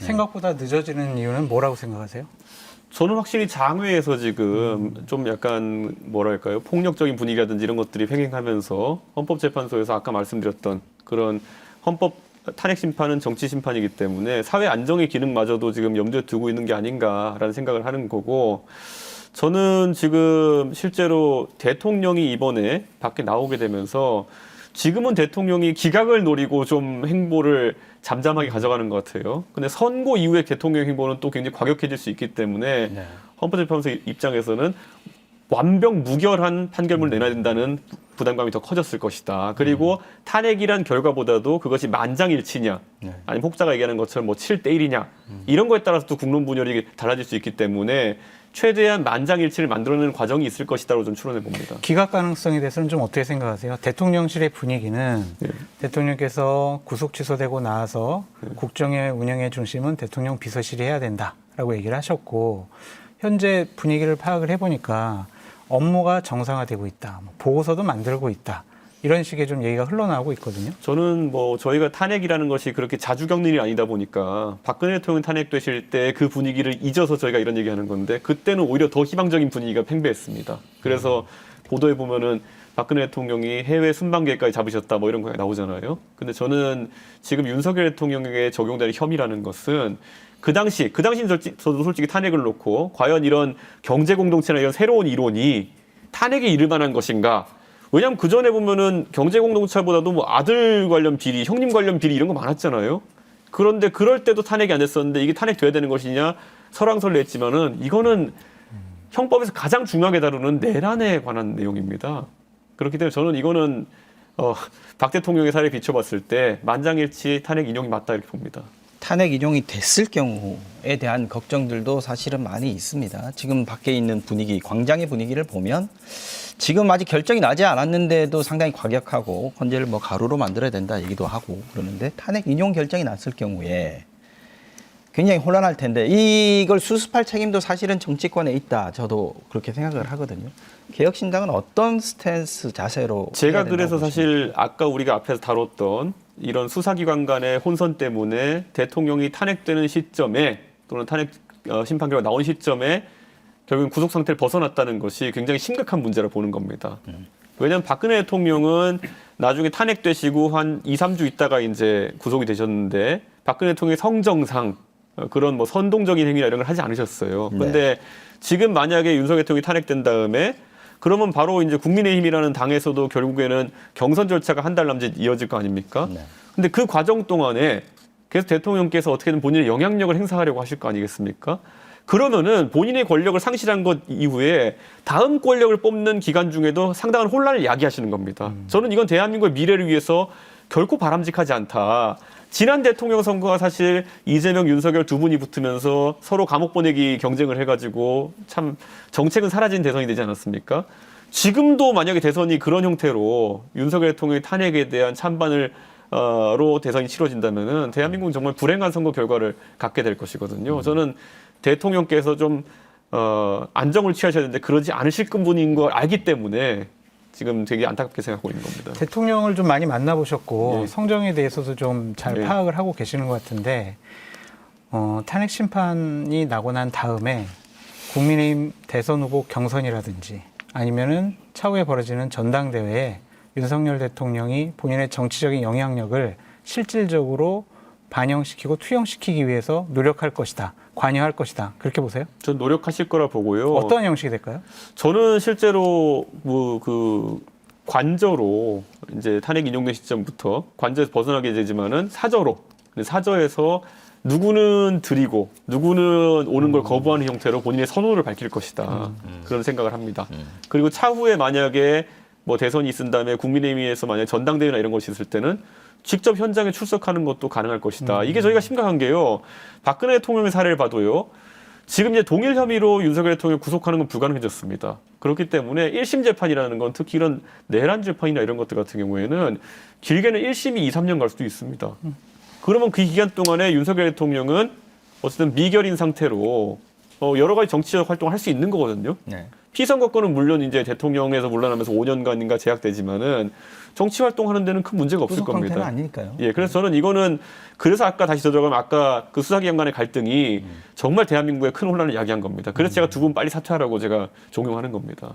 생각보다 늦어지는 이유는 뭐라고 생각하세요? 저는 확실히 장외에서 지금 좀 약간 뭐랄까요, 폭력적인 분위기라든지 이런 것들이 횡행하면서 헌법재판소에서 아까 말씀드렸던 그런 헌법 탄핵 심판은 정치 심판이기 때문에 사회 안정의 기능마저도 지금 염두에 두고 있는 게 아닌가라는 생각을 하는 거고, 저는 지금 실제로 대통령이 이번에 밖에 나오게 되면서 지금은 대통령이 기각을 노리고 좀 행보를 잠잠하게 가져가는 것 같아요. 근데 선고 이후에 대통령 행보는 또 굉장히 과격해질 수 있기 때문에 네. 헌법재판소 입장에서는 완벽 무결한 판결문을 내놔야 된다는 부담감이 더 커졌을 것이다. 그리고 탄핵이란 결과보다도 그것이 만장일치냐, 네. 아니면 혹자가 얘기하는 것처럼 뭐 7대1이냐, 이런 거에 따라서 또 국론 분열이 달라질 수 있기 때문에 최대한 만장일치를 만들어내는 과정이 있을 것이다라고 좀 추론해 봅니다. 기각 가능성에 대해서는 좀 어떻게 생각하세요? 대통령실의 분위기는 대통령께서 구속 취소되고 나서 국정의 운영의 중심은 대통령 비서실이 해야 된다라고 얘기를 하셨고, 현재 분위기를 파악을 해보니까 업무가 정상화되고 있다, 보고서도 만들고 있다, 이런 식의 좀 얘기가 흘러나오고 있거든요. 저는 뭐 저희가 탄핵이라는 것이 그렇게 자주 겪는 일이 아니다 보니까 박근혜 대통령 탄핵되실 때 그 분위기를 잊어서 저희가 이런 얘기하는 건데, 그때는 오히려 더 희망적인 분위기가 팽배했습니다. 그래서 보도에 보면은 박근혜 대통령이 해외 순방 계획까지 잡으셨다 뭐 이런 거 나오잖아요. 근데 저는 지금 윤석열 대통령에게 적용되는 혐의라는 것은 그 당시 저도 솔직히 탄핵을 놓고 과연 이런 경제 공동체나 이런 새로운 이론이 탄핵에 이를 만한 것인가? 왜냐하면 그 전에 보면은 경제 공동체보다도 뭐 아들 관련 비리, 형님 관련 비리 이런 거 많았잖아요. 그런데 그럴 때도 탄핵이 안 됐었는데 이게 탄핵돼야 되는 것이냐 설왕설래했지만은 이거는 형법에서 가장 중요하게 다루는 내란에 관한 내용입니다. 그렇기 때문에 저는 이거는 박 대통령의 사례에 비춰봤을 때 만장일치 탄핵 인용이 맞다 이렇게 봅니다. 탄핵 인용이 됐을 경우에 대한 걱정들도 사실은 많이 있습니다. 지금 밖에 있는 분위기, 광장의 분위기를 보면 지금 아직 결정이 나지 않았는데도 상당히 과격하고 헌재를 뭐 가루로 만들어야 된다 얘기도 하고 그러는데, 탄핵 인용 결정이 났을 경우에 굉장히 혼란할 텐데 이걸 수습할 책임도 사실은 정치권에 있다. 저도 그렇게 생각을 하거든요. 개혁신당은 어떤 스탠스, 자세로 제가 해야 된다고 그래서 보십니까? 사실 아까 우리가 앞에서 다뤘던 이런 수사기관 간의 혼선 때문에 대통령이 탄핵되는 시점에 또는 탄핵 심판 결과 나온 시점에 결국은 구속 상태를 벗어났다는 것이 굉장히 심각한 문제라 보는 겁니다. 왜냐하면 박근혜 대통령은 나중에 탄핵되시고 한 2, 3주 있다가 이제 구속이 되셨는데 박근혜 대통령의 성정상 그런 뭐 선동적인 행위나 이런 걸 하지 않으셨어요. 그런데 지금 만약에 윤석열 대통령이 탄핵된 다음에 그러면 바로 이제 국민의힘이라는 당에서도 결국에는 경선 절차가 한 달 남짓 이어질 거 아닙니까? 네. 근데 그 과정 동안에 계속 대통령께서 어떻게든 본인의 영향력을 행사하려고 하실 거 아니겠습니까? 그러면은 본인의 권력을 상실한 것 이후에 다음 권력을 뽑는 기간 중에도 상당한 혼란을 야기하시는 겁니다. 저는 이건 대한민국의 미래를 위해서 결코 바람직하지 않다. 지난 대통령 선거가 사실 이재명, 윤석열 두 분이 붙으면서 서로 감옥 보내기 경쟁을 해가지고 참 정책은 사라진 대선이 되지 않았습니까? 지금도 만약에 대선이 그런 형태로 윤석열 대통령의 탄핵에 대한 찬반을 로 대선이 치러진다면은 대한민국은 정말 불행한 선거 결과를 갖게 될 것이거든요. 저는 대통령께서 좀 안정을 취하셔야 되는데 그러지 않으실 분인 걸 알기 때문에 지금 되게 안타깝게 생각하고 있는 겁니다. 대통령을 좀 많이 만나보셨고 네. 성정에 대해서도 좀 잘 네. 파악을 하고 계시는 것 같은데, 탄핵 심판이 나고 난 다음에 국민의힘 대선 후보 경선이라든지 아니면은 차후에 벌어지는 전당대회에 윤석열 대통령이 본인의 정치적인 영향력을 실질적으로 반영시키고 투영시키기 위해서 노력할 것이다, 관여할 것이다, 그렇게 보세요? 전 노력하실 거라 보고요. 어떤 형식이 될까요? 저는 실제로 뭐 그 관저로 이제 탄핵 인용된 시점부터 관저에서 벗어나게 되지만은 사저로, 사저에서 누구는 드리고 누구는 오는 걸 거부하는 형태로 본인의 선호를 밝힐 것이다. 그런 생각을 합니다. 그리고 차후에 만약에 뭐 대선이 있은 다음에 국민의힘에서 만약에 전당대회나 이런 것이 있을 때는 직접 현장에 출석하는 것도 가능할 것이다. 이게 저희가 심각한 게요. 박근혜 대통령의 사례를 봐도요. 지금 이제 동일 혐의로 윤석열 대통령을 구속하는 건 불가능해졌습니다. 그렇기 때문에 1심 재판이라는 건 특히 이런 내란 재판이나 이런 것들 같은 경우에는 길게는 1심이 2, 3년 갈 수도 있습니다. 그러면 그 기간 동안에 윤석열 대통령은 어쨌든 미결인 상태로 여러 가지 정치적 활동을 할 수 있는 거거든요. 네. 피선거권은 물론 이제 대통령에서 물러나면서 5년간인가 제약되지만은 정치 활동하는 데는 큰 문제가 없을 구속 상태는 겁니다. 아니니까요. 예, 그래서 저는 이거는 그래서 아까 다시 들어가면 아까 그 수사기관 간의 갈등이 정말 대한민국의 큰 혼란을 야기한 겁니다. 그래서 제가 두 분 빨리 사퇴하라고 제가 종용하는 겁니다.